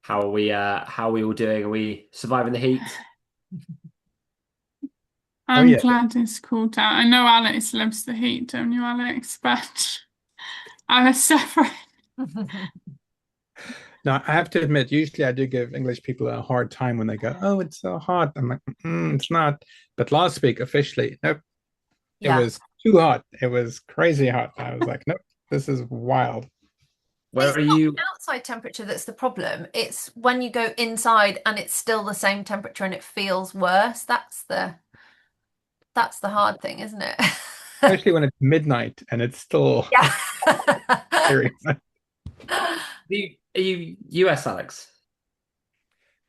How are we all doing? Are we surviving the heat? Oh I'm yeah. glad it's cooled down. I know Alex loves the heat, don't you, Alex? But I was suffering. Now I have to admit, usually I do give English people a hard time when they go, "Oh, it's so hot." I'm like, "It's not." But last week, officially, nope, it Yeah. was too hot. It was crazy hot. I was like, "Nope, this is wild." Where It's are not you? the outside temperature that's the problem. It's when you go inside and it's still the same temperature and it feels worse. That's the hard thing, isn't it? Especially when it's midnight and it's still Yeah. scary. Are you US, Alex?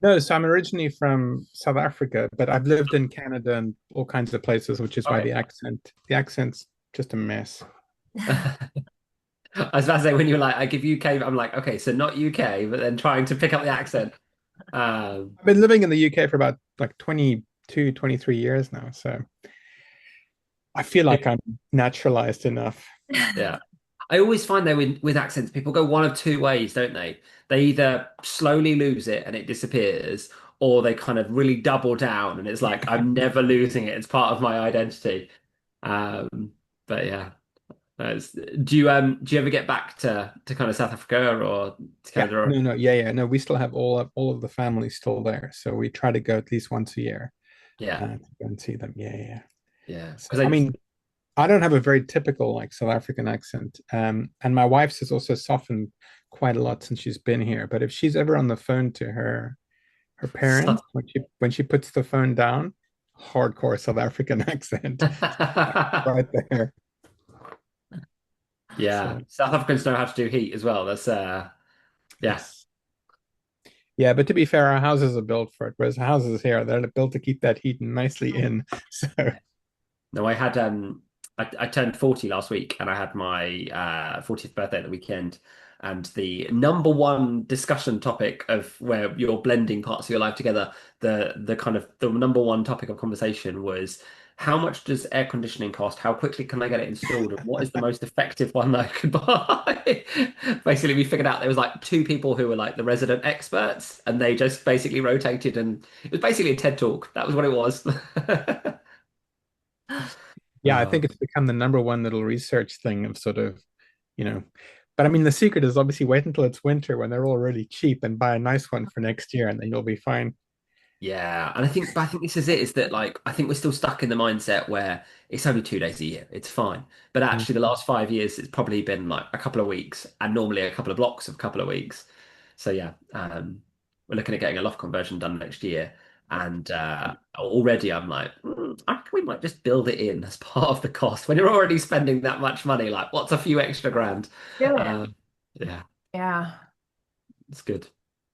No, so I'm originally from South Africa, but I've lived in Canada and all kinds of places, which is why Okay. the accent's just a mess. I was about to say when you're like, I give UK, I'm like, okay, so not UK, but then trying to pick up the accent. Um, I've been living in the UK for about like 22, 23 years now, so I feel like I'm naturalized enough. yeah. I always find though with accents, people go one of two ways, don't they? They either slowly lose it and it disappears, or they kind of really double down and it's like, I'm never losing it. It's part of my identity. Um, but yeah. Do you ever get back to kind of South Africa or to Yeah, Canada? no, no, yeah, yeah, no. We still have all of the family still there, so we try to go at least once a year Yeah, to go and see them. Yeah, yeah, yeah. yeah. So, Because I I mean, I don't have a very typical like South African accent, and my wife's has also softened quite a lot since she's been here. But if she's ever on the phone to her parents when she puts the phone down, hardcore South African accent right there. yeah, So South Africans know how to do heat as well. That's yeah. yes. Yeah, but to be fair, our houses are built for it, whereas houses here, they're built to keep that heat nicely in. So No, I turned 40 last week and I had my 40th birthday at the weekend. And the number one discussion topic of where you're blending parts of your life together, the kind of the number one topic of conversation was how much does air conditioning cost? How quickly can I get it installed? And what is the most effective one that I could buy? Basically, we figured out there was like two people who were like the resident experts, and they just basically rotated, and it was basically a TED talk. That was what it was. yeah, I think it's become the number one little research thing of sort of, you know, but I mean, the secret is obviously wait until it's winter when they're all really cheap and buy a nice one for next year, and then you'll be fine. Yeah, and I think this is it, is that like I think we're still stuck in the mindset where it's only 2 days a year, it's fine. But Mm. actually the last 5 years it's probably been like a couple of weeks and normally a couple of blocks of a couple of weeks. So yeah, we're looking at getting a loft conversion done next year. And already I'm like, I reckon we might just build it in as part of the cost when you're already spending that much money. Like, what's a few extra grand? Do it. Yeah, Yeah. it's good.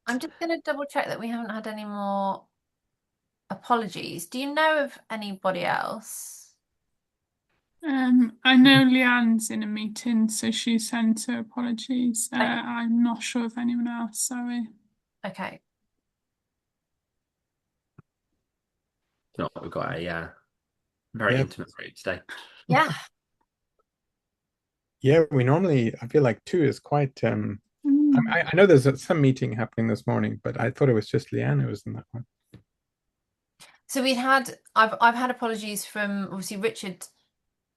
I'm just going to double check that we haven't had any more apologies. Do you know of anybody else? I know Leanne's in a meeting, so she sent her apologies. Okay. I'm not sure of anyone else, sorry. Okay. No, we've got a very Yeah, intimate group today. Yeah. yeah. We normally, I feel like two is quite. Mm. I know there's some meeting happening this morning, but I thought it was just Leanne who was in that one. So I've had apologies from obviously Richard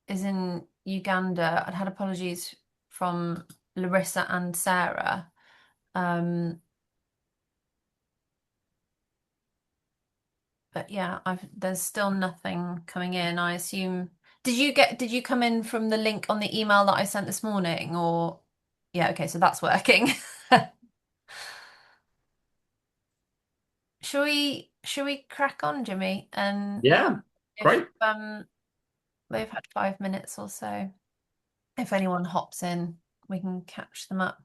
is in Uganda. I'd had apologies from Larissa and Sarah. Um, but yeah, there's still nothing coming in. I assume did you come in from the link on the email that I sent this morning or yeah, okay, so that's working. Shall we crack on, Jimmy? And Yeah, if great. they've had 5 minutes or so, if anyone hops in, we can catch them up.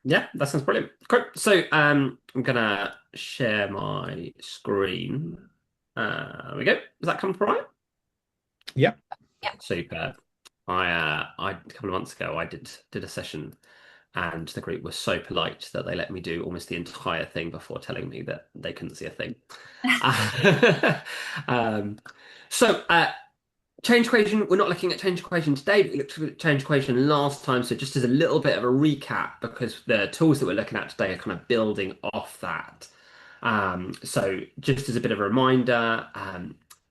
Yeah, that sounds brilliant. Great. So, I'm gonna share my screen. There we go. Does that come up all right? Yeah, Yeah. Super. A couple of months ago, I did a session, and the group was so polite that they let me do almost the entire thing before telling me that they couldn't see a thing. Um, so, change equation, we're not looking at change equation today, but we looked at change equation last time. So just as a little bit of a recap, because the tools that we're looking at today are kind of building off that. So just as a bit of a reminder,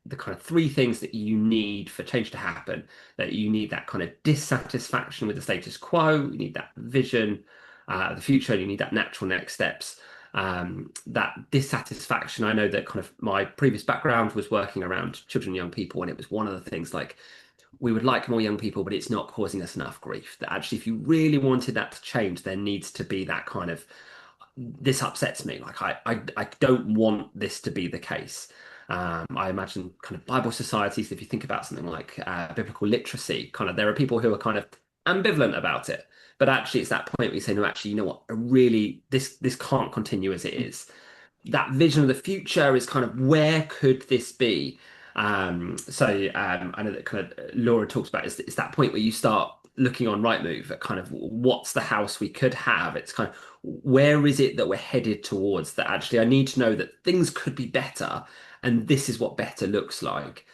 the kind of three things that you need for change to happen, that you need that kind of dissatisfaction with the status quo, you need that vision, of the future, you need that natural next steps. That dissatisfaction, I know that kind of my previous background was working around children and young people, and it was one of the things like we would like more young people, but it's not causing us enough grief. That actually, if you really wanted that to change, there needs to be that kind of this upsets me. Like I don't want this to be the case. I imagine kind of Bible societies, if you think about something like biblical literacy, kind of there are people who are kind of ambivalent about it. But actually, it's that point where you say, no, actually, you know what? I really, this can't continue as it is. That vision of the future is kind of where could this be? I know that kind of Laura talks about it's that point where you start looking on Rightmove at kind of what's the house we could have. It's kind of where is it that we're headed towards that actually I need to know that things could be better and this is what better looks like.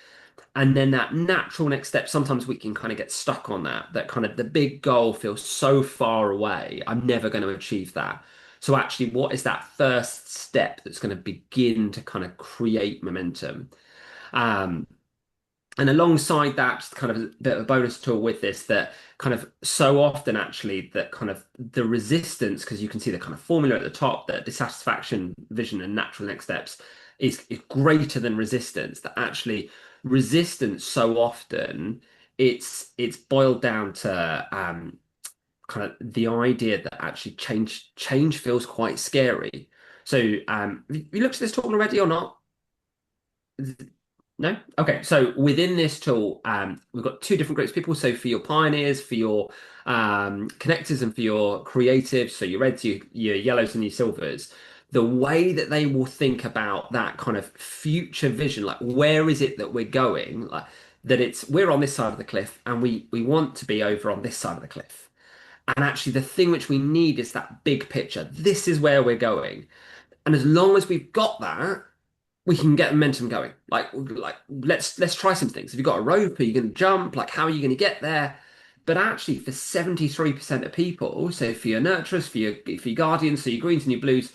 And then that natural next step, sometimes we can kind of get stuck on that kind of the big goal feels so far away. I'm never going to achieve that. So actually, what is that first step that's going to begin to kind of create momentum? Um, and alongside that, just kind of a bit of a bonus tool with this that kind of so often actually that kind of the resistance, because you can see the kind of formula at the top that dissatisfaction, vision, and natural next steps is greater than resistance. That actually resistance so often it's boiled down to kind of the idea that actually change feels quite scary. So have you looked at this tool already or not? No? Okay. So within this tool, we've got two different groups of people. So for your pioneers, for your connectors, and for your creatives, so your reds, your yellows, and your silvers, the way that they will think about that kind of future vision, like where is it that we're going, like that it's we're on this side of the cliff and we want to be over on this side of the cliff. And actually the thing which we need is that big picture. This is where we're going. And as long as we've got that, we can get momentum going. Like let's try some things. If you've got a rope, are you going to jump? Like how are you going to get there? But actually, for 73% of people, so for your nurturers, for your guardians, so your greens and your blues,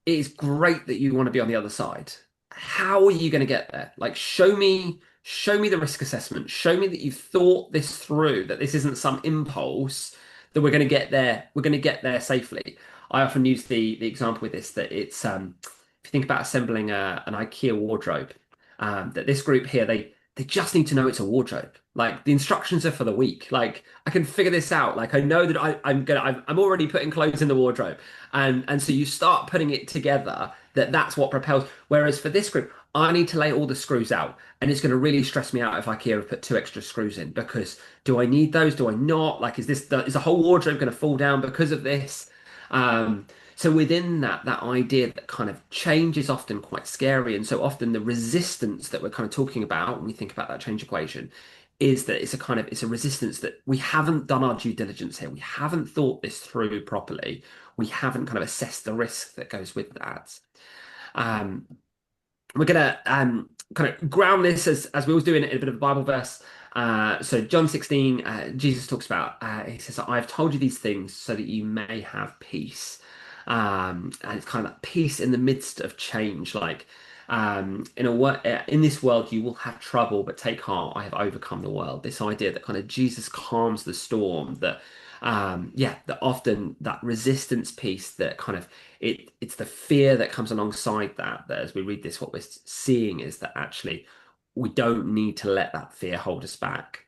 it is great that you want to be on the other side. How are you going to get there? Like show me the risk assessment. Show me that you've thought this through, that this isn't some impulse, that we're going to get there. We're going to get there safely. I often use the example with this that it's if you think about assembling an IKEA wardrobe, that this group here they just need to know it's a wardrobe. Like the instructions are for the week. Like I can figure this out. Like I know that I'm already putting clothes in the wardrobe, and so you start putting it together. That's what propels. Whereas for this group, I need to lay all the screws out, and it's going to really stress me out if IKEA have put two extra screws in because do I need those? Do I not? Like is the whole wardrobe going to fall down because of this? Um, so within that idea that kind of change is often quite scary, and so often the resistance that we're kind of talking about when we think about that change equation is that it's a resistance that we haven't done our due diligence here. We haven't thought this through properly. We haven't kind of assessed the risk that goes with that. Um, we're gonna kind of ground this as we always do in a bit of a Bible verse. So John 16, Jesus talks about, he says, I have told you these things so that you may have peace. And it's kind of that peace in the midst of change. Like in this world you will have trouble, but take heart, I have overcome the world. This idea that kind of Jesus calms the storm, that that often that resistance piece that kind of it's the fear that comes alongside that as we read this, what we're seeing is that actually we don't need to let that fear hold us back.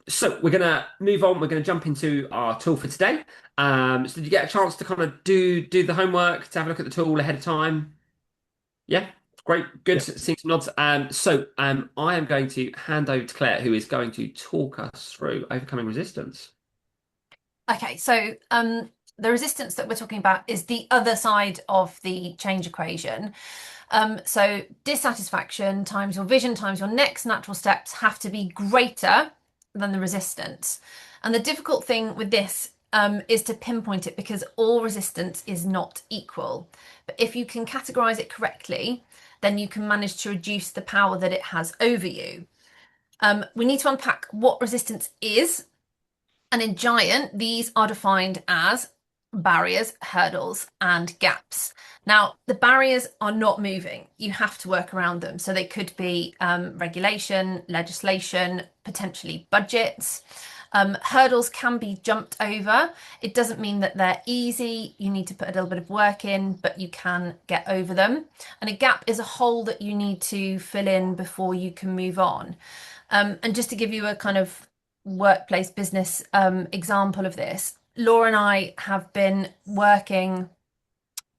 So we're going to move on. We're going to jump into our tool for today. So did you get a chance to kind of do the homework, to have a look at the tool ahead of time? Yeah, great, good. Yeah. Seeing some nods. I am going to hand over to Claire, who is going to talk us through overcoming resistance. Okay, so the resistance that we're talking about is the other side of the change equation. So dissatisfaction times your vision times your next natural steps have to be greater than the resistance. And the difficult thing with this is to pinpoint it because all resistance is not equal. But if you can categorize it correctly, then you can manage to reduce the power that it has over you. We need to unpack what resistance is. And in Giant, these are defined as barriers, hurdles, and gaps. Now, the barriers are not moving. You have to work around them. So they could be regulation, legislation, potentially budgets. Hurdles can be jumped over. It doesn't mean that they're easy. You need to put a little bit of work in, but you can get over them. And a gap is a hole that you need to fill in before you can move on. And just to give you a kind of workplace business example of this, Laura and I have been working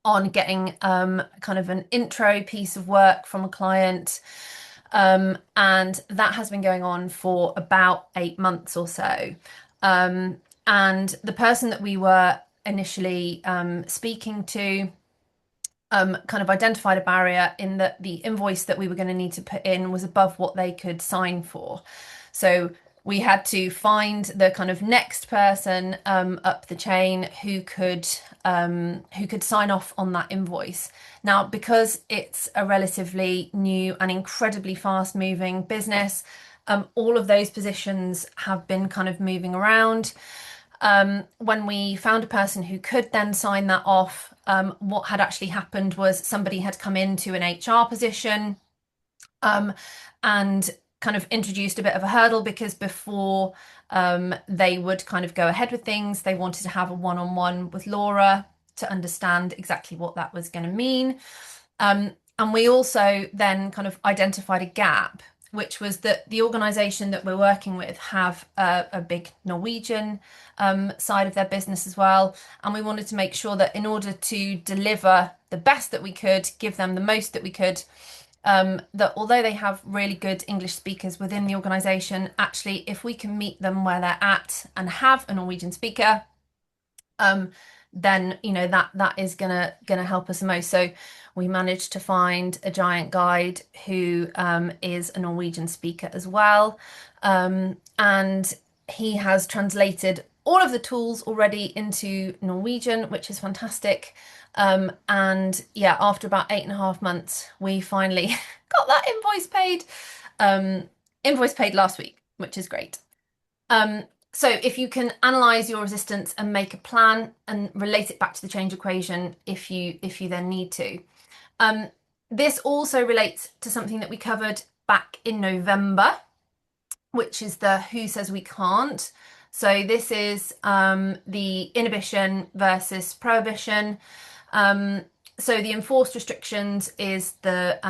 on getting kind of an intro piece of work from a client. And that has been going on for about 8 months or so. And the person that we were initially speaking to kind of identified a barrier in that the invoice that we were going to need to put in was above what they could sign for. So we had to find the kind of next person up the chain who could sign off on that invoice. Now, because it's a relatively new and incredibly fast-moving business, all of those positions have been kind of moving around. When we found a person who could then sign that off, what had actually happened was somebody had come into an HR position and kind of introduced a bit of a hurdle, because before they would kind of go ahead with things, they wanted to have a one-on-one with Laura to understand exactly what that was going to mean. And we also then kind of identified a gap, which was that the organisation that we're working with have a big Norwegian side of their business as well. And we wanted to make sure that in order to deliver the best that we could, give them the most that we could, that although they have really good English speakers within the organisation, actually, if we can meet them where they're at and have a Norwegian speaker, then that is gonna help us the most. So we managed to find a Giant guide who is a Norwegian speaker as well, and he has translated all of the tools already into Norwegian, which is fantastic. And yeah, after about 8.5 months, we finally got that invoice paid. Invoice paid last week, which is great. So if you can analyze your resistance and make a plan and relate it back to the change equation if you then need to. This also relates to something that we covered back in November, which is the who says we can't. So this is the inhibition versus prohibition. So the enforced restrictions is the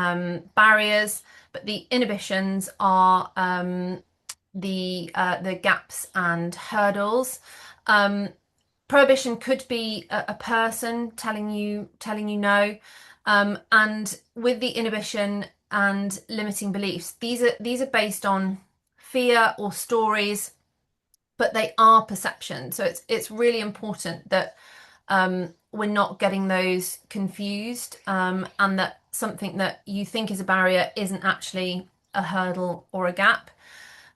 barriers, but the inhibitions are the gaps and hurdles. Prohibition could be a person telling you no, and with the inhibition and limiting beliefs, these are based on fear or stories, but they are perception. So it's really important that we're not getting those confused, and that something that you think is a barrier isn't actually a hurdle or a gap.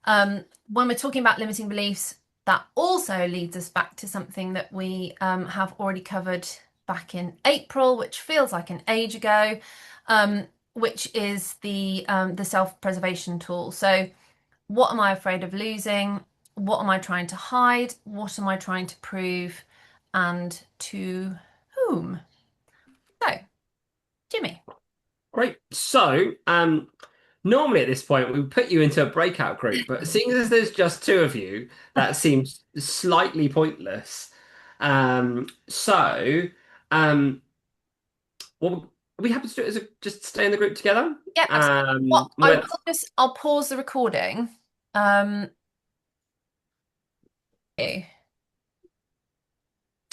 When we're talking about limiting beliefs, that also leads us back to something that we have already covered back in April, which feels like an age ago, which is the self-preservation tool. So what am I afraid of losing? What am I trying to hide? What am I trying to prove? And to whom? So, Jimmy. Great. So, normally at this point we would put you into a breakout group, but seeing as there's just two of you, that seems slightly pointless. So, well, are we happy to do it as just stay in the group together? Yeah, absolutely. Well, I'll pause the recording. Okay.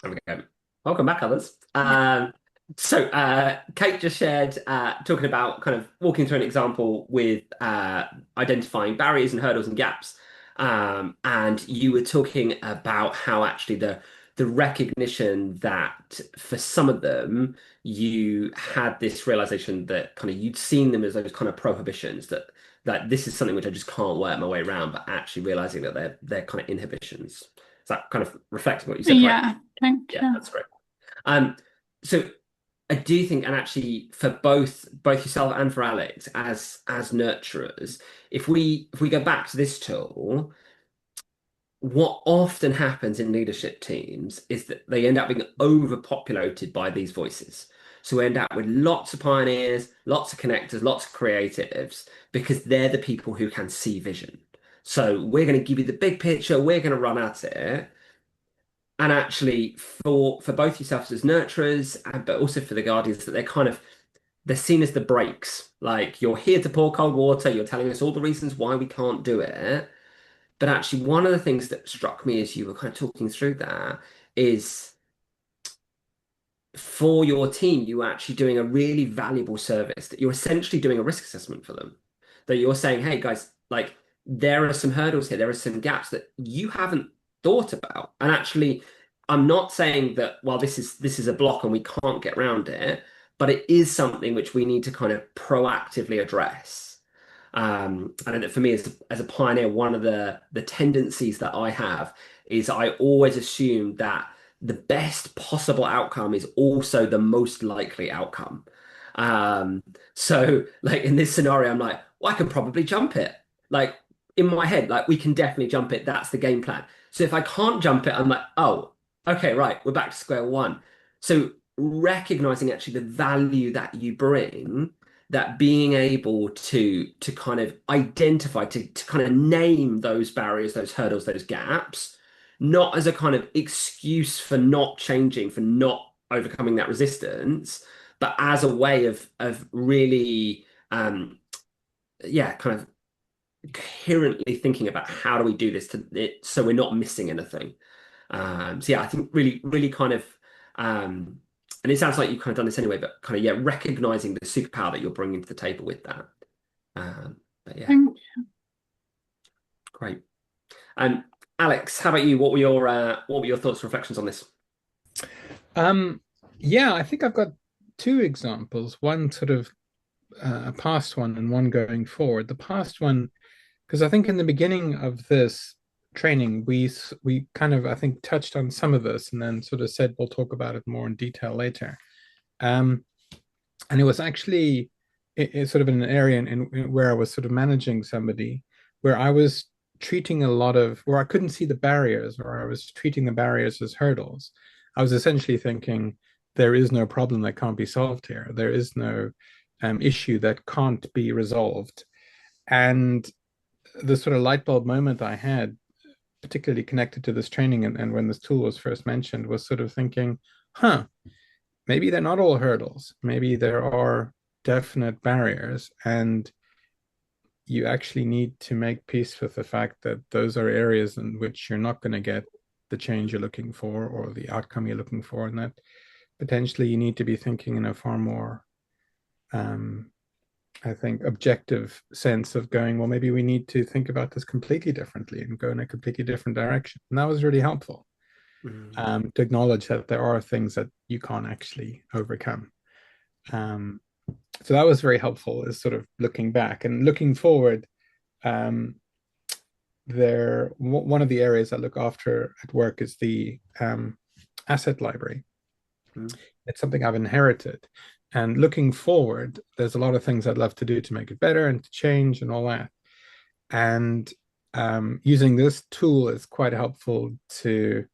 There we go. Welcome back, others. So Kate just shared talking about kind of walking through an example with identifying barriers and hurdles and gaps. And you were talking about how actually the recognition that for some of them you had this realization that kind of you'd seen them as those kind of prohibitions, that this is something which I just can't work my way around, but actually realizing that they're kind of inhibitions. Is that kind of reflecting what you said, right? Yeah, thank Yeah, you. that's great. So I do think, and actually for both yourself and for Alex as nurturers, if we go back to this tool, what often happens in leadership teams is that they end up being overpopulated by these voices. So we end up with lots of pioneers, lots of connectors, lots of creatives, because they're the people who can see vision. So we're going to give you the big picture, we're going to run at it. And actually, for both yourselves as nurturers, but also for the guardians, that they're seen as the breaks. Like, you're here to pour cold water, you're telling us all the reasons why we can't do it. But actually, one of the things that struck me as you were kind of talking through that is, for your team, you are actually doing a really valuable service, that you're essentially doing a risk assessment for them. That you're saying, hey guys, like, there are some hurdles here, there are some gaps that you haven't thought about. And actually, I'm not saying that, well, this is a block and we can't get around it, but it is something which we need to kind of proactively address. I know that for me as a pioneer, one of the tendencies that I have is I always assume that the best possible outcome is also the most likely outcome. Um, so like in this scenario, I'm like, well, I can probably jump it. Like in my head, like we can definitely jump it. That's the game plan. So if I can't jump it, I'm like, oh, okay, right, we're back to square one. So recognizing actually the value that you bring, that being able to kind of identify, to kind of name those barriers, those hurdles, those gaps, not as a kind of excuse for not changing, for not overcoming that resistance, but as a way of really yeah, kind of coherently thinking about how do we do this to it so we're not missing anything. So yeah, I think really kind of and it sounds like you've kind of done this anyway, but kind of, yeah, recognizing the superpower that you're bringing to the table with that. But yeah, Thank great. Alex, how about you? What were your thoughts and reflections on this? Yeah, I think I've got two examples, one sort of a past one and one going forward. The past one, because I think in the beginning of this training, we kind of, I think, touched on some of this and then sort of said we'll talk about it more in detail later. And it was actually sort of in an area in where I was sort of managing somebody where I was treating a lot of, where I couldn't see the barriers, or I was treating the barriers as hurdles. I was essentially thinking, there is no problem that can't be solved here. There is no issue that can't be resolved. And the sort of light bulb moment I had, particularly connected to this training and when this tool was first mentioned, was sort of thinking, huh, maybe they're not all hurdles. Maybe there are definite barriers. And you actually need to make peace with the fact that those are areas in which you're not going to get the change you're looking for or the outcome you're looking for. And that potentially you need to be thinking in a far more I think, objective sense of going, well, maybe we need to think about this completely differently and go in a completely different direction. And that was really helpful to acknowledge that there are things that you can't actually overcome. So that was very helpful, is sort of looking back and looking forward. One of the areas I look after at work is the asset library. It's something I've inherited. And looking forward, there's a lot of things I'd love to do to make it better and to change and all that. And using this tool is quite helpful to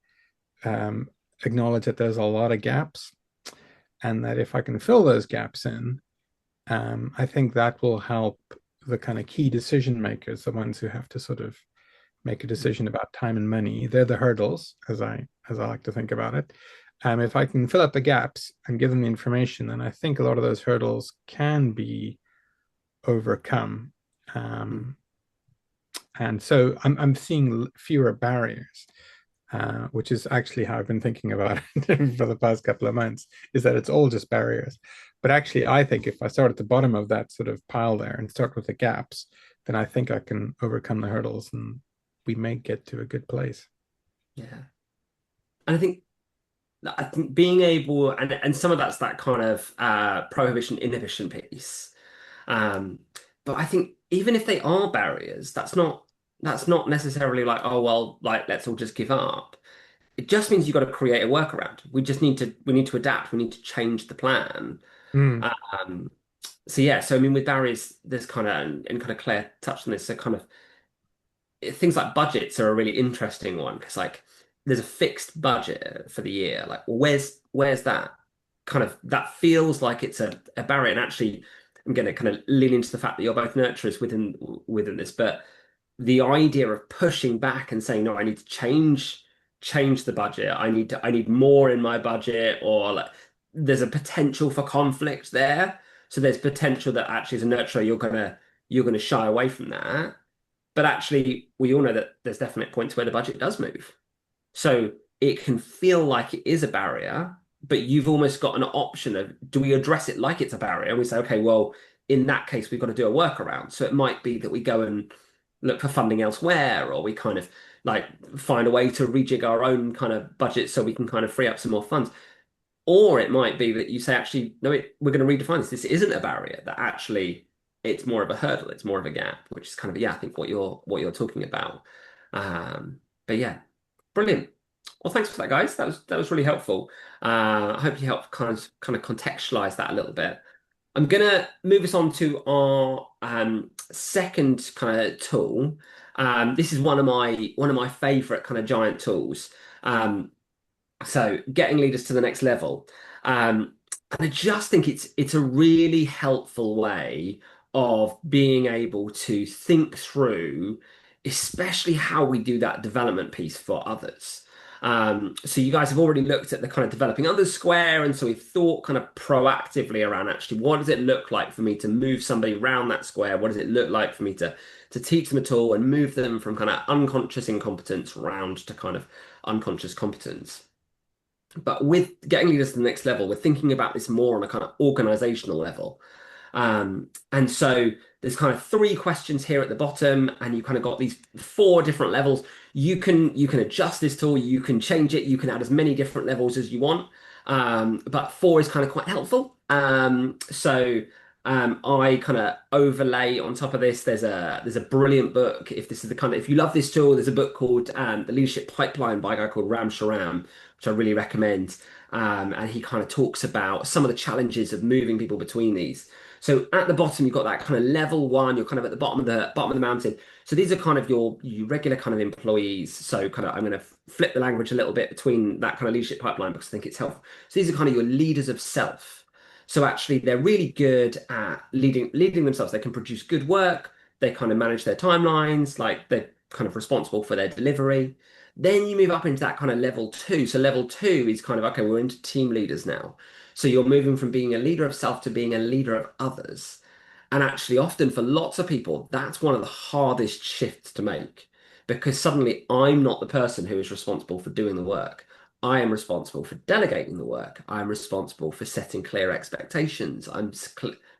acknowledge that there's a lot of gaps, and that if I can fill those gaps in, I think that will help the kind of key decision makers, the ones who have to sort of make a decision about time and money. They're the hurdles, as I like to think about it. If I can fill up the gaps and give them the information, then I think a lot of those hurdles can be overcome. And so I'm seeing fewer barriers, which is actually how I've been thinking about it for the past couple of months, is that it's all just barriers. But actually, I think if I start at the bottom of that sort of pile there and start with the gaps, then I think I can overcome the hurdles and we may get to a good place. Yeah. And I think being able, and some of that's that kind of prohibition inhibition piece. But I think even if they are barriers, that's not necessarily like, oh well, like let's all just give up. it just means you've got to create a workaround. We need to adapt. We need to change the plan. Mm. Um, so yeah, so I mean, with barriers, there's kind of, and kind of Claire touched on this, so kind of things like budgets are a really interesting one because like there's a fixed budget for the year. Like, well, where's that? Kind of that feels like it's a barrier. And actually, I'm going to kind of lean into the fact that you're both nurturers within this, but the idea of pushing back and saying, no, I need to change the budget. I need more in my budget, or like there's a potential for conflict there. So there's potential that actually as a nurturer you're gonna shy away from that. But actually, we all know that there's definite points where the budget does move. So it can feel like it is a barrier, but you've almost got an option of do we address it like it's a barrier? And we say, okay, well, in that case, we've got to do a workaround. So it might be that we go and look for funding elsewhere, or we kind of like find a way to rejig our own kind of budget so we can kind of free up some more funds. Or it might be that you say, actually, no, we're going to redefine this. This isn't a barrier, that actually it's more of a hurdle, it's more of a gap, which is kind of, yeah, I think what you're talking about. But yeah, brilliant. Well, thanks for that, guys. That was really helpful. I hope you helped kind of contextualize that a little bit. I'm gonna move us on to our second kind of tool. This is one of my favorite kind of giant tools. So getting leaders to the next level. And I just think it's a really helpful way of being able to think through, especially how we do that development piece for others. So you guys have already looked at the kind of developing others square, and so we've thought kind of proactively around actually what does it look like for me to move somebody around that square? What does it look like for me to teach them a tool and move them from kind of unconscious incompetence round to kind of unconscious competence? But with getting leaders to the next level, we're thinking about this more on a kind of organizational level. And so there's kind of three questions here at the bottom, and you kind of got these four different levels. You can adjust this tool, you can change it, you can add as many different levels as you want. But four is kind of quite helpful. I kind of overlay on top of this. There's a brilliant book. If you love this tool, there's a book called The Leadership Pipeline by a guy called Ram Sharam, which I really recommend. And he kind of talks about some of the challenges of moving people between these. So at the bottom, you've got that kind of level one. You're kind of at the bottom of the mountain. So these are kind of your regular kind of employees. So kind of I'm going to flip the language a little bit between that kind of leadership pipeline because I think it's helpful. So these are kind of your leaders of self. So actually, they're really good at leading themselves. They can produce good work. They kind of manage their timelines. Like they're kind of responsible for their delivery. Then you move up into that kind of level two. So level two is kind of, okay, we're into team leaders now. So you're moving from being a leader of self to being a leader of others. And actually, often for lots of people, that's one of the hardest shifts to make because suddenly I'm not the person who is responsible for doing the work. I am responsible for delegating the work. I'm responsible for setting clear expectations.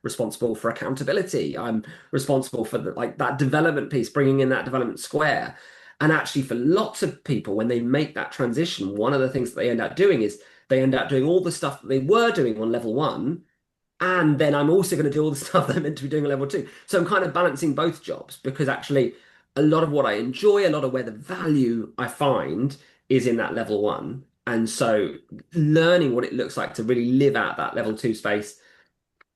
Responsible for accountability. I'm responsible for like that development piece, bringing in that development square. And actually, for lots of people, when they make that transition, one of the things that they end up doing is they end up doing all the stuff that they were doing on level one. And then I'm also going to do all the stuff that I'm meant to be doing on level two. So I'm kind of balancing both jobs because actually, a lot of what I enjoy, a lot of where the value I find is in that level one. And so learning what it looks like to really live out that level two space.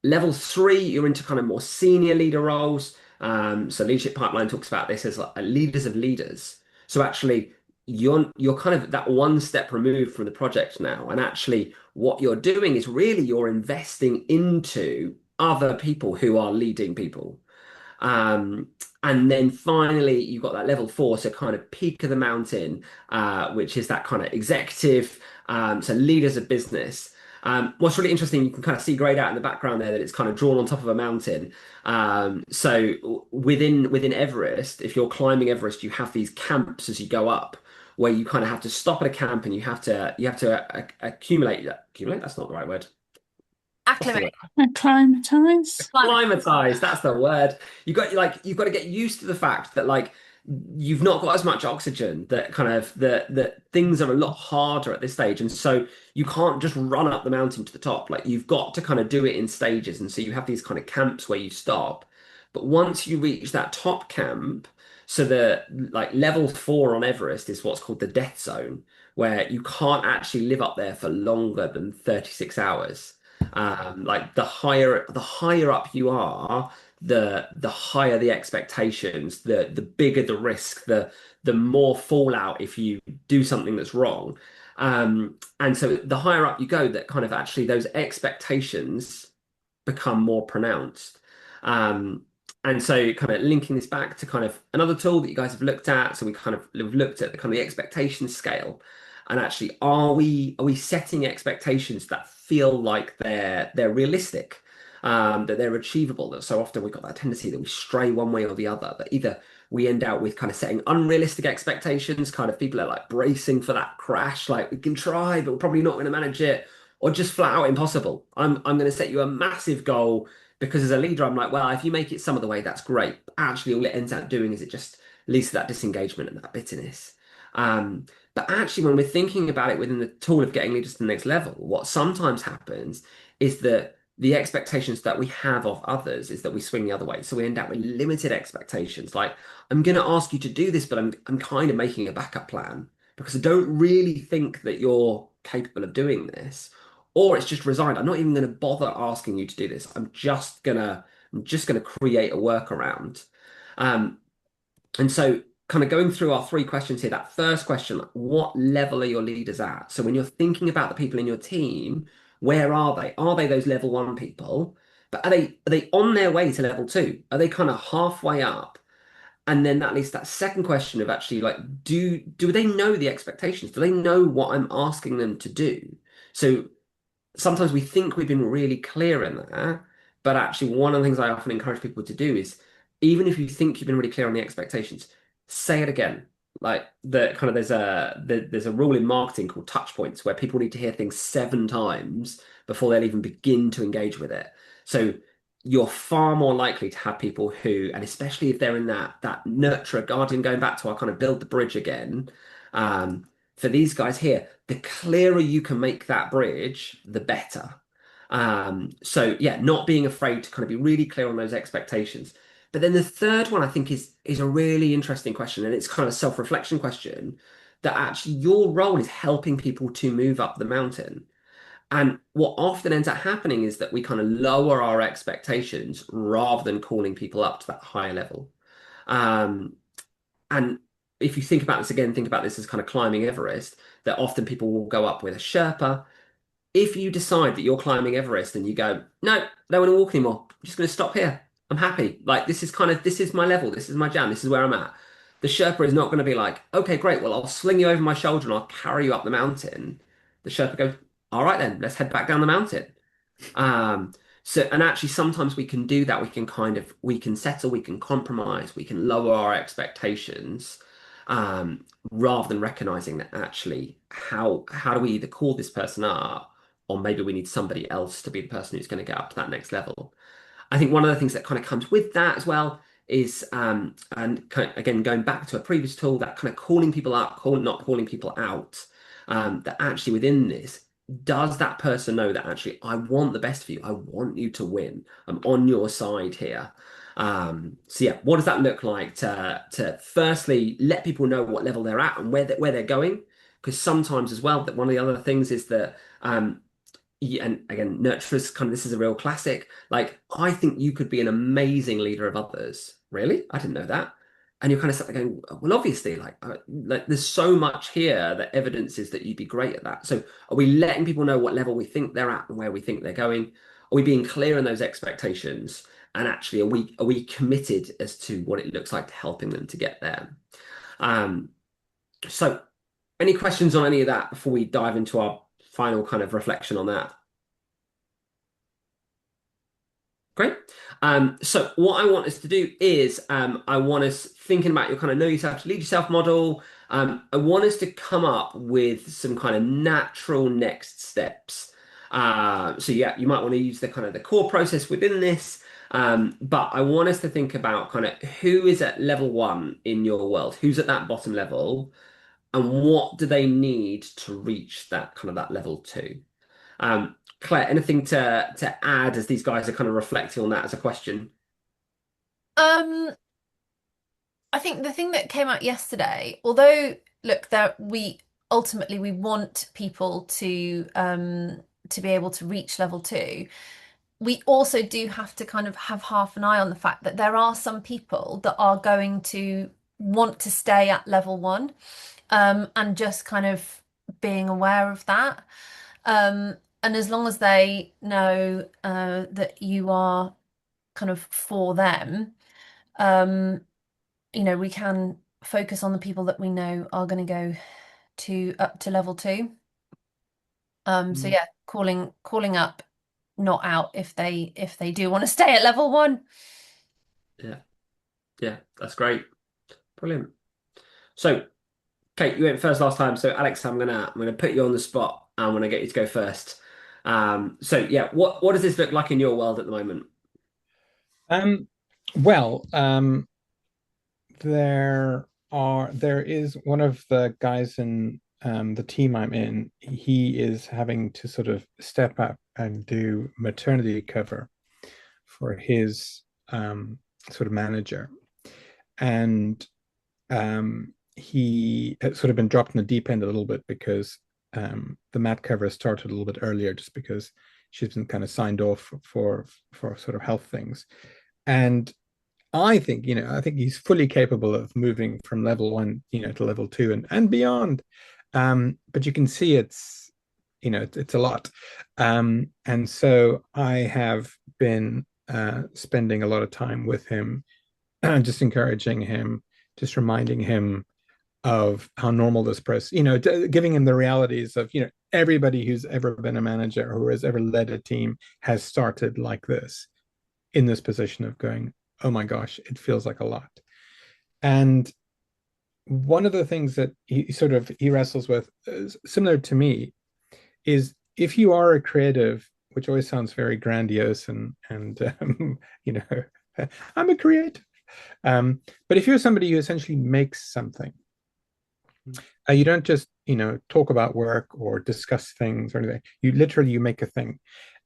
Level three, you're into kind of more senior leader roles. So Leadership Pipeline talks about this as like leaders of leaders. So actually, you're kind of that one step removed from the project now. And actually, what you're doing is really you're investing into other people who are leading people. Um, and then finally, you've got that level four, so kind of peak of the mountain, which is that kind of executive, so leaders of business. What's really interesting, you can kind of see grayed out in the background there that it's kind of drawn on top of a mountain. So within Everest, if you're climbing Everest, you have these camps as you go up, where you kind of have to stop at a camp and you have to accumulate. Accumulate? That's not the right word. Acclimate. Acclimatize. Acclimatize, that's the word. You've got to get used to the fact that like you've not got as much oxygen, that kind of that things are a lot harder at this stage, and so you can't just run up the mountain to the top. Like you've got to kind of do it in stages, and so you have these kind of camps where you stop. But once you reach that top camp, so the like level four on Everest is what's called the death zone, where you can't actually live up there for longer than 36 hours. Like the higher up you are, the higher the expectations, the bigger the risk, the more fallout if you do something that's wrong. And so the higher up you go, that kind of actually those expectations become more pronounced. Um, and so kind of linking this back to kind of another tool that you guys have looked at. So we kind of have looked at the kind of the expectation scale. And actually, are we setting expectations that feel like they're realistic, that they're achievable? That so often we've got that tendency that we stray one way or the other, that either we end out with kind of setting unrealistic expectations, kind of people are like bracing for that crash, like we can try, but we're probably not going to manage it, or just flat out impossible. I'm going to set you a massive goal because as a leader, I'm like, well, if you make it some of the way, that's great. But actually, all it ends up doing is it just leads to that disengagement and that bitterness. But actually, when we're thinking about it within the tool of getting leaders to the next level, what sometimes happens is that the expectations that we have of others is that we swing the other way. So we end up with limited expectations. Like, I'm going to ask you to do this, but I'm kind of making a backup plan because I don't really think that you're capable of doing this. Or it's just resigned. I'm not even going to bother asking you to do this. I'm just gonna create a workaround. Um, and so, kind of going through our three questions here, that first question, like, what level are your leaders at? So, when you're thinking about the people in your team, where are they? Are they those level one people? But are they on their way to level two? Are they kind of halfway up? And then that leads to that second question of actually like, do they know the expectations? Do they know what I'm asking them to do? So sometimes we think we've been really clear in that, but actually, one of the things I often encourage people to do is, even if you think you've been really clear on the expectations, say it again. Like the kind of there's a rule in marketing called touch points where people need to hear things 7 times before they'll even begin to engage with it. So you're far more likely to have people who, and especially if they're in that nurturer guardian, going back to our kind of build the bridge again, um, for these guys here, the clearer you can make that bridge, the better. So yeah, not being afraid to kind of be really clear on those expectations. But then the third one I think is a really interesting question, and it's kind of a self-reflection question that actually your role is helping people to move up the mountain. And what often ends up happening is that we kind of lower our expectations rather than calling people up to that higher level. Um, and if you think about this again, think about this as kind of climbing Everest, that often people will go up with a Sherpa. If you decide that you're climbing Everest and you go, no, I don't want to walk anymore. I'm just going to stop here. I'm happy. Like this is my level. This is my jam. This is where I'm at. The Sherpa is not going to be like, okay, great. Well, I'll sling you over my shoulder and I'll carry you up the mountain. The Sherpa goes, all right, then let's head back down the mountain. Um, so, and actually, sometimes we can do that. We can settle, we can compromise, we can lower our expectations, rather than recognizing that actually, how do we either call this person up, or maybe we need somebody else to be the person who's going to get up to that next level. I think one of the things that kind of comes with that as well is, and kind of, again, going back to a previous tool, that kind of calling people up, not calling people out, that actually within this, does that person know that actually I want the best for you? I want you to win. I'm on your side here. So yeah, what does that look like to firstly let people know what level they're at and where they're going? Because sometimes as well, that one of the other things is that yeah, and again, nurturers kind of this is a real classic. Like, I think you could be an amazing leader of others. Really? I didn't know that. And you're kind of sat there going, well, obviously, like there's so much here that evidences that you'd be great at that. So are we letting people know what level we think they're at and where we think they're going? Are we being clear in those expectations? And actually, are we committed as to what it looks like to helping them to get there? Um, so any questions on any of that before we dive into our final kind of reflection on that? Great. So what I want us to do is I want us thinking about your kind of know yourself to lead yourself model. I want us to come up with some kind of natural next steps. So yeah, you might want to use the kind of the core process within this. But I want us to think about kind of who is at level one in your world, who's at that bottom level, and what do they need to reach that kind of that level two. Claire, anything to add as these guys are kind of reflecting on that as a question? Um, I think the thing that came out yesterday, although look, there we ultimately we want people to be able to reach level 2. We also do have to kind of have half an eye on the fact that there are some people that are going to want to stay at level 1, and just kind of being aware of that. And as long as they know that you are kind of for them, um, we can focus on the people that we know are going to go to up to level 2. So yeah, calling up, not out, if they do want to stay at level 1. Yeah. Yeah, that's great. Brilliant. So, Kate, you went first last time. So, Alex, I'm gonna put you on the spot. I'm gonna get you to go first. So yeah, what does this look like in your world at the moment? Um, well, there is one of the guys in the team I'm in. He is having to sort of step up and do maternity cover for his sort of manager, and he had sort of been dropped in the deep end a little bit because the mat cover started a little bit earlier, just because she's been kind of signed off for sort of health things. And I think he's fully capable of moving from level 1, to level 2 and beyond. But you can see it's a lot. And so I have been spending a lot of time with him, just encouraging him, just reminding him of how normal this process, giving him the realities of, everybody who's ever been a manager or who has ever led a team has started like this, in this position of going, oh my gosh, it feels like a lot. And one of the things that he wrestles with, similar to me, is if you are a creative, which always sounds very grandiose and you know, I'm a creative. But if you're somebody who essentially makes something, you don't just talk about work or discuss things or anything. You make a thing,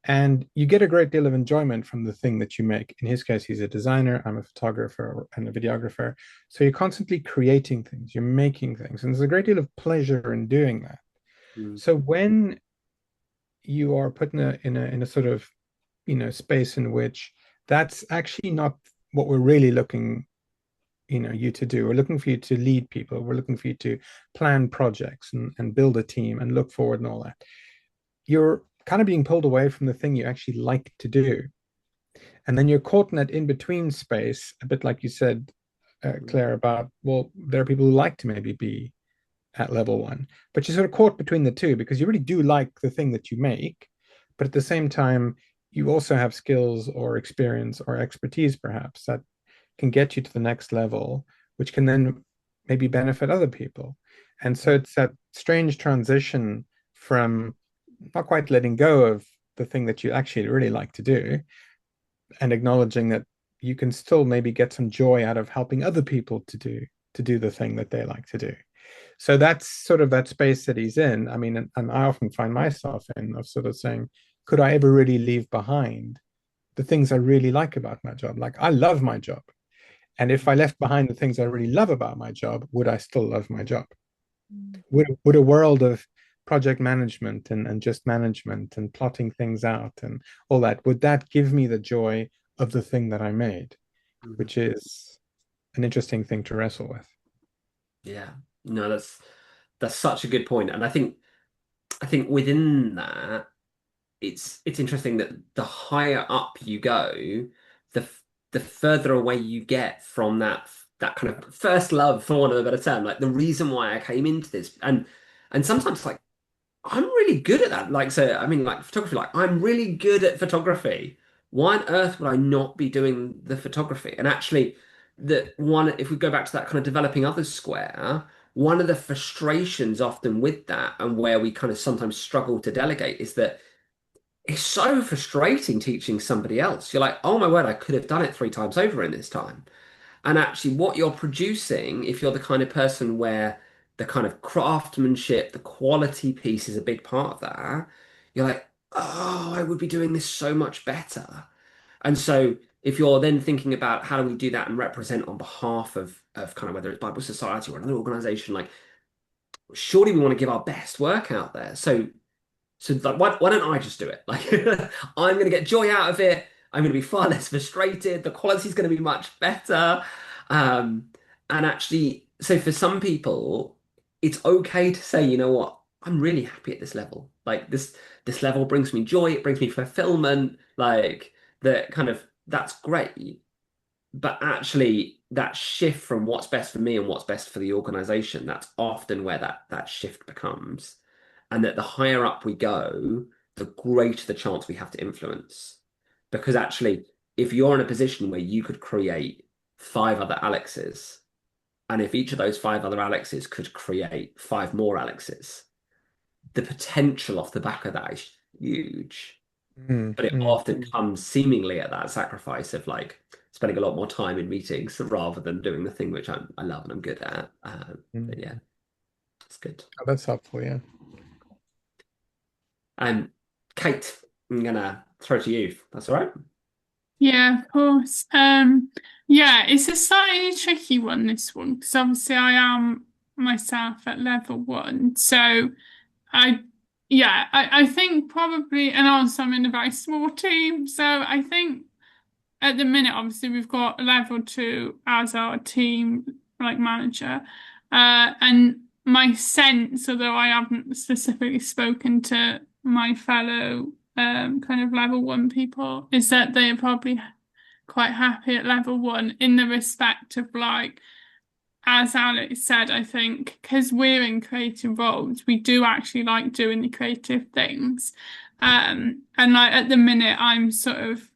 and you get a great deal of enjoyment from the thing that you make. In his case, he's a designer, I'm a photographer and a videographer, so you're constantly creating things, you're making things, and there's a great deal of pleasure in doing that. Mm. So when you are put in a sort of space in which that's actually not what we're really looking you to do. We're looking for you to lead people. We're looking for you to plan projects and build a team and look forward and all that. You're kind of being pulled away from the thing you actually like to do. And then you're caught in that in-between space, a bit like you said, Claire, about, well, there are people who like to maybe be at level 1, but you're sort of caught between the two because you really do like the thing that you make, but at the same time, you also have skills or experience or expertise perhaps that can get you to the next level, which can then maybe benefit other people. And so it's that strange transition from not quite letting go of the thing that you actually really like to do and acknowledging that you can still maybe get some joy out of helping other people to do the thing that they like to do. So that's sort of that space that he's in. I mean, and I often find myself in, of sort of saying, could I ever really leave behind the things I really like about my job? Like, I love my job. And if I left behind the things I really love about my job, would I still love my job? Would a world of project management and just management and plotting things out and all that, would that give me the joy of the thing that I made? Which is an interesting thing to wrestle with. Yeah, no, that's such a good point, and I think within that, it's interesting that the higher up you go, the the further away you get from that kind of first love, for want of a better term, like the reason why I came into this, and sometimes like I'm really good at that. Like, so, I mean, like photography, like I'm really good at photography. Why on earth would I not be doing the photography? And actually, if we go back to that kind of developing others square, one of the frustrations often with that and where we kind of sometimes struggle to delegate is that it's so frustrating teaching somebody else. You're like, oh my word, I could have done it 3 times over in this time. And actually, what you're producing, if you're the kind of person where the kind of craftsmanship, the quality piece is a big part of that, you're like, oh, I would be doing this so much better. And so, if you're then thinking about how do we do that and represent on behalf of kind of whether it's Bible Society or another organization, like surely we want to give our best work out there. So like, why don't I just do it? Like, I'm going to get joy out of it. I'm going to be far less frustrated. The quality is going to be much better. Um, and actually, so for some people, it's okay to say, you know what, I'm really happy at this level. Like this level brings me joy. It brings me fulfillment. Like the kind of that's great. But actually, that shift from what's best for me and what's best for the organization, that's often where that shift becomes. And that the higher up we go, the greater the chance we have to influence. Because actually, if you're in a position where you could create five other Alexes, and if each of those five other Alexes could create five more Alexes, the potential off the back of that is huge. Mm, But it mm. often comes seemingly at that sacrifice of like spending a lot more time in meetings rather than doing the thing which I love and I'm good at. But yeah, Mm. it's good. Oh, that's helpful, yeah. Kate, I'm gonna throw to you. That's all right. Yeah, of course. Yeah, it's a slightly tricky one, this one, because obviously I am myself at level one. So I, yeah, I think probably, and also I'm in a very small team. So I think at the minute, obviously, we've got level two as our team like manager. And my sense, although I haven't specifically spoken to my fellow kind of level one people, is that they are probably quite happy at level one in the respect of like, as Alex said, I think because we're in creative roles, we do actually like doing the creative things. And like at the minute, I'm sort of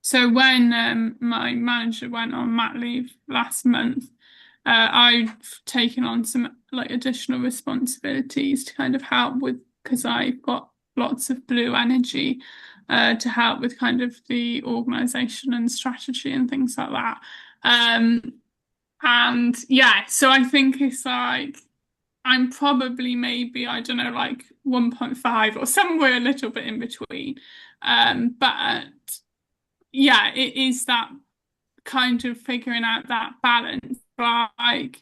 so when my manager went on mat leave last month, I've taken on some like additional responsibilities to kind of help with because I've got lots of blue energy to help with kind of the organisation and strategy and things like that. And yeah, so I think it's like I'm probably maybe, I don't know, like 1.5 or somewhere a little bit in between. But yeah, it is that kind of figuring out that balance. Like,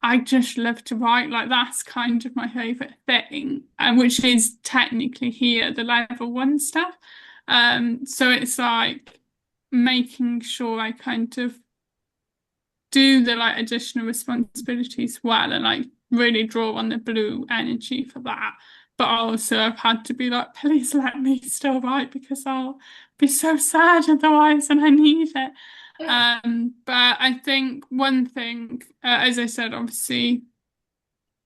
I just love to write. Like, that's kind of my favorite thing, and which is technically here the level one stuff. So it's like making sure I kind of do the like additional responsibilities well and like really draw on the blue energy for that. But also I've had to be like, please let me still write because I'll be so sad otherwise and I need it. But I think one thing, as I said, obviously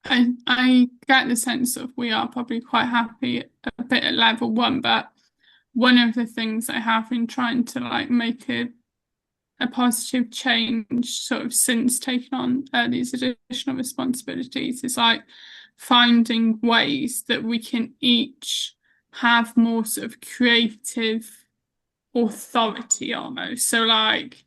I get the sense of we are probably quite happy a bit at level one, but one of the things I have been trying to like make a positive change sort of since taking on these additional responsibilities is like finding ways that we can each have more sort of creative authority almost. So like,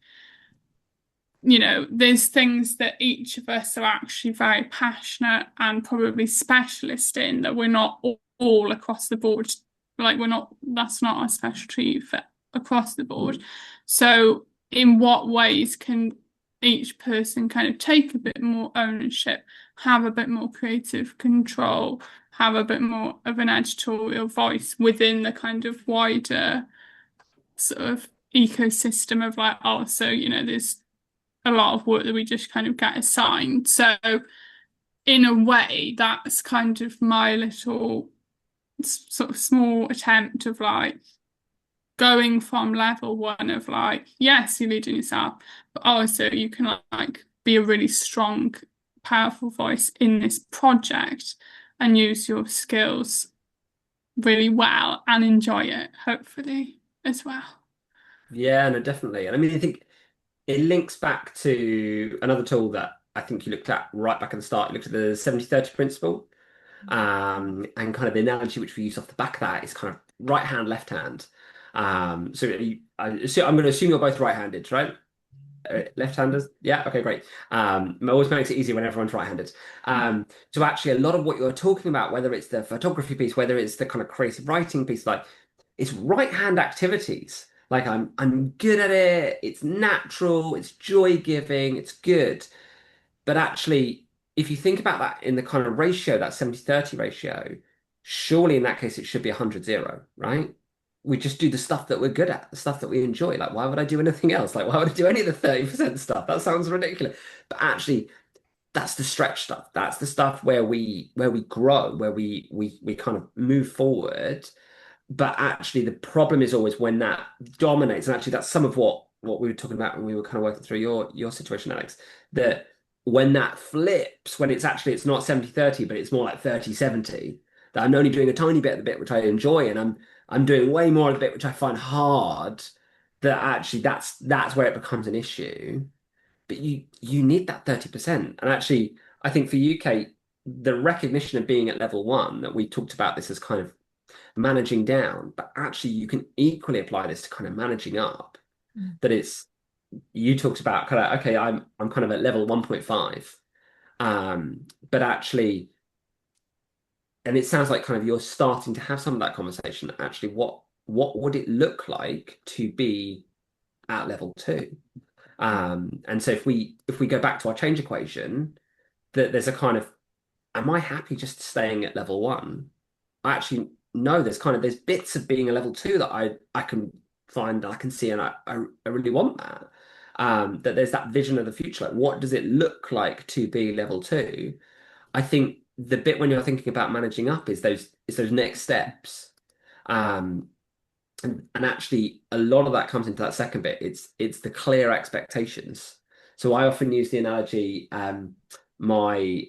you know, there's things that each of us are actually very passionate and probably specialist in that we're not all across the board. Like we're not, that's not our specialty for across the board. So in what ways can each person kind of take a bit more ownership, have a bit more creative control, have a bit more of an editorial voice within the kind of wider sort of ecosystem of like, oh, so, you know, there's a lot of work that we just kind of get assigned. So in a way, that's kind of my little sort of small attempt of like going from level one of like, yes, you're leading yourself, but also you can like be a really strong, powerful voice in this project and use your skills really well and enjoy it, hopefully, as well. Yeah, no, definitely. And I mean, I think it links back to another tool that I think you looked at right back at the start. You looked at the 70-30 principle. And kind of the analogy which we use off the back of that is kind of right hand, left hand. So I'm going to assume you're both right-handed, right? Left-handers? Yeah, okay, great. It always makes it easier when everyone's right-handed. So actually a lot of what you're talking about, whether it's the photography piece, whether it's the kind of creative writing piece, like it's right-hand activities. Like I'm good at it, it's natural, it's joy-giving, it's good. But actually if you think about that in the kind of ratio, that 70-30 ratio, surely in that case it should be 100-0, right? We just do the stuff that we're good at, the stuff that we enjoy. Like, why would I do anything else? Like, why would I do any of the 30% stuff? That sounds ridiculous. But actually, that's the stretch stuff. That's the stuff where we grow, where we kind of move forward. But actually, the problem is always when that dominates, and actually, that's some of what we were talking about when we were kind of working through your situation, Alex. That when that flips, when it's not 70-30, but it's more like 30-70, that I'm only doing a tiny bit of the bit which I enjoy, and I'm doing way more of the bit which I find hard. That actually, that's where it becomes an issue. But you need that 30%. And actually, I think for UK, the recognition of being at level one, that we talked about this as kind of managing down, but actually you can equally apply this to kind of managing up. That it's you talked about kind of, okay, I'm kind of at level 1.5. But actually, and it sounds like kind of you're starting to have some of that conversation. Actually, what would it look like to be at level two? And so if we go back to our change equation, that there's a kind of, am I happy just staying at level one? I actually no, there's bits of being a level two that I can find, I can see, and I really want that. That there's that vision of the future. Like, what does it look like to be level two? I think the bit when you're thinking about managing up is those next steps. Um, and actually, a lot of that comes into that second bit. It's the clear expectations. So I often use the analogy. My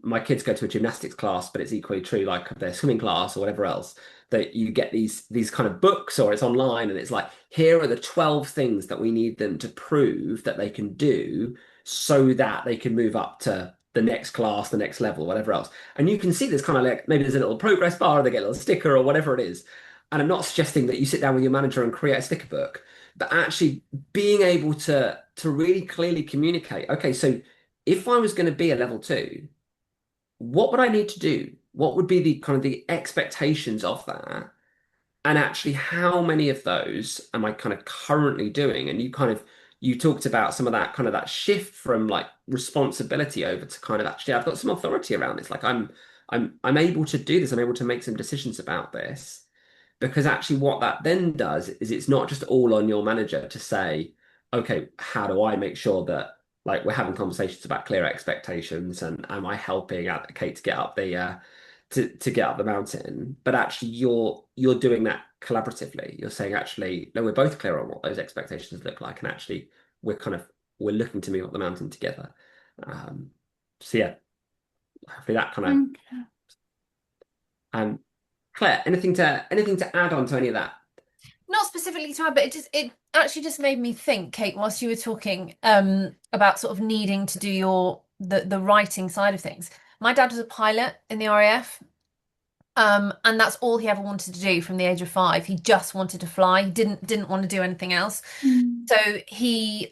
my kids go to a gymnastics class, but it's equally true, like of their swimming class or whatever else. That you get these kind of books, or it's online, and it's like, here are the 12 things that we need them to prove that they can do, so that they can move up to the next class, the next level, whatever else. And you can see this kind of like, maybe there's a little progress bar, or they get a little sticker or whatever it is. And I'm not suggesting that you sit down with your manager and create a sticker book, but actually being able to really clearly communicate, okay, so if I was going to be a level two, what would I need to do? What would be the kind of the expectations of that? And actually, how many of those am I kind of currently doing? And you talked about some of that kind of that shift from like responsibility over to kind of, actually I've got some authority around this. Like I'm able to do this. I'm able to make some decisions about this. Because actually, what that then does is it's not just all on your manager to say, okay, how do I make sure that, like, we're having conversations about clear expectations, and am I helping Kate to get up to get up the mountain? But actually, you're doing that collaboratively. You're saying, actually, no, we're both clear on what those expectations look like, and actually, we're looking to move up the mountain together. So yeah, hopefully that kind of. Okay. Claire, anything to add on to any of that? Not specifically to add, but it actually just made me think, Kate, whilst you were talking about sort of needing to do the writing side of things. My dad was a pilot in the RAF. And that's all he ever wanted to do from the age of 5. He just wanted to fly. He didn't want to do anything else. So he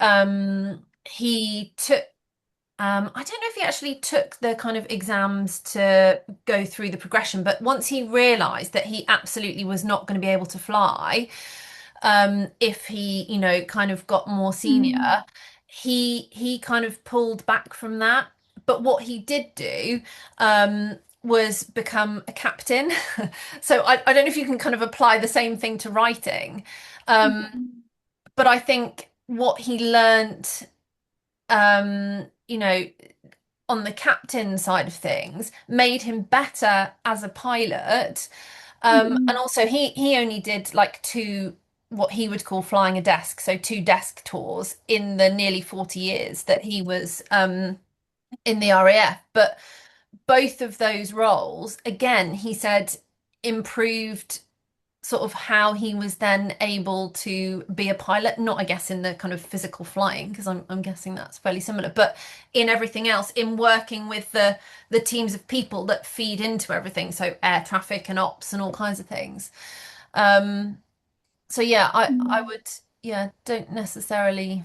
took I don't know if he actually took the kind of exams to go through the progression, but once he realized that he absolutely was not going to be able to fly, if he, kind of got more senior, he kind of pulled back from that. But what he did do, was become a captain. So I don't know if you can kind of apply the same thing to writing. But I think what he learnt, you know, on the captain side of things made him better as a pilot. And also he only did like 2 what he would call flying a desk, so 2 desk tours in the nearly 40 years that he was in the RAF. But both of those roles, again, he said, improved sort of how he was then able to be a pilot, not I guess in the kind of physical flying, because I'm guessing that's fairly similar, but in everything else, in working with the teams of people that feed into everything, so air traffic and ops and all kinds of things. So yeah, I would, yeah, don't necessarily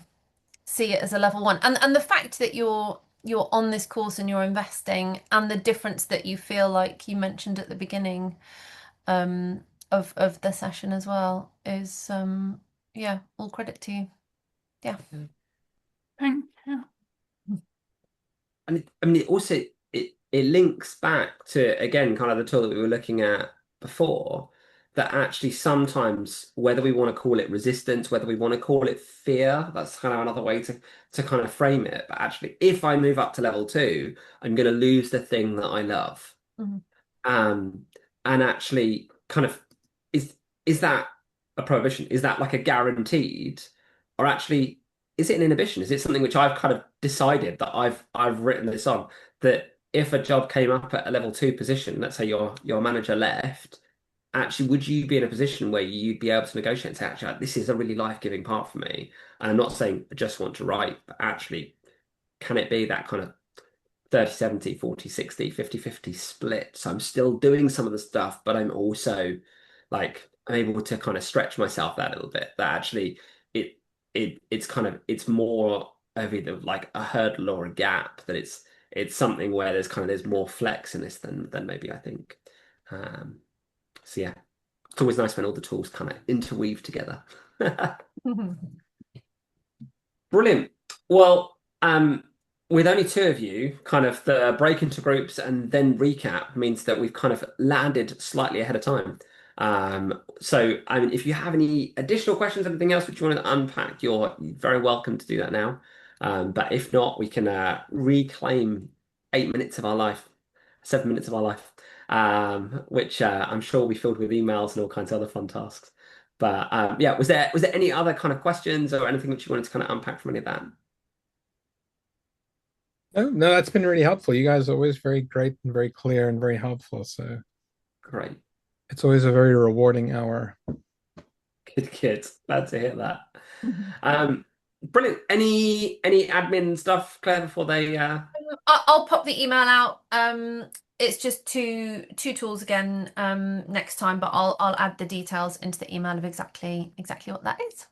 see it as a level 1. And the fact that you're on this course and you're investing, and the difference that you feel, like you mentioned at the beginning, of the session as well, is yeah, all credit to you. Yeah. Thank you. I mean, it also it links back to again kind of the tool that we were looking at before. That actually sometimes, whether we want to call it resistance, whether we want to call it fear, that's kind of another way to kind of frame it. But actually, if I move up to level two, I'm going to lose the thing that I love. Mhm. Um, and actually, kind of, is that a prohibition? Is that like a guaranteed, or actually, is it an inhibition? Is it something which I've kind of decided that I've written this on that if a job came up at a level two position, let's say your manager left, actually, would you be in a position where you'd be able to negotiate and say, actually, this is a really life-giving part for me? And I'm not saying I just want to write, but actually, can it be that kind of 30-70, 40-60, 50-50 split? So I'm still doing some of the stuff, but I'm also like I'm able to kind of stretch myself that little bit. That actually it it's kind of it's more of either like a hurdle or a gap, that it's something where there's more flex in this than maybe I think. Um, so yeah, it's always nice when all the tools kind of interweave together. Brilliant. Well, with only two of you, kind of the break into groups and then recap means that we've kind of landed slightly ahead of time. So, I mean, if you have any additional questions, anything else which you want to unpack, you're very welcome to do that now. But if not, we can reclaim 8 minutes of our life, 7 minutes of our life, which I'm sure will be filled with emails and all kinds of other fun tasks. But yeah, was there any other kind of questions or anything which you wanted to kind of unpack from any of that? No, no, that's been really helpful. You guys are always very great and very clear and very helpful. So Great. it's always a very rewarding hour. Good, good. Glad to hear that. Brilliant. Any admin stuff, Claire, before they I'll pop the email out. It's just two tools again next time, but I'll add the details into the email of exactly what that is.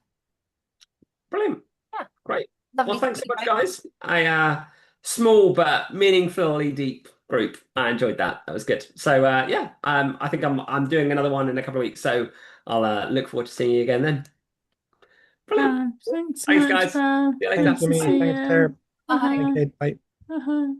brilliant. Yeah. Great. Lovely. Well, thanks so much, guys. I small but meaningfully deep group. I enjoyed that. That was good. So yeah, I think I'm doing another one in a couple of weeks. So I'll look forward to seeing you again then. Brilliant. Thanks so Thanks, much, guys. See Belle. you later. Thanks, Nice to Jimmy. see Thanks, you. Claire. Bye. Okay, bye. Bye.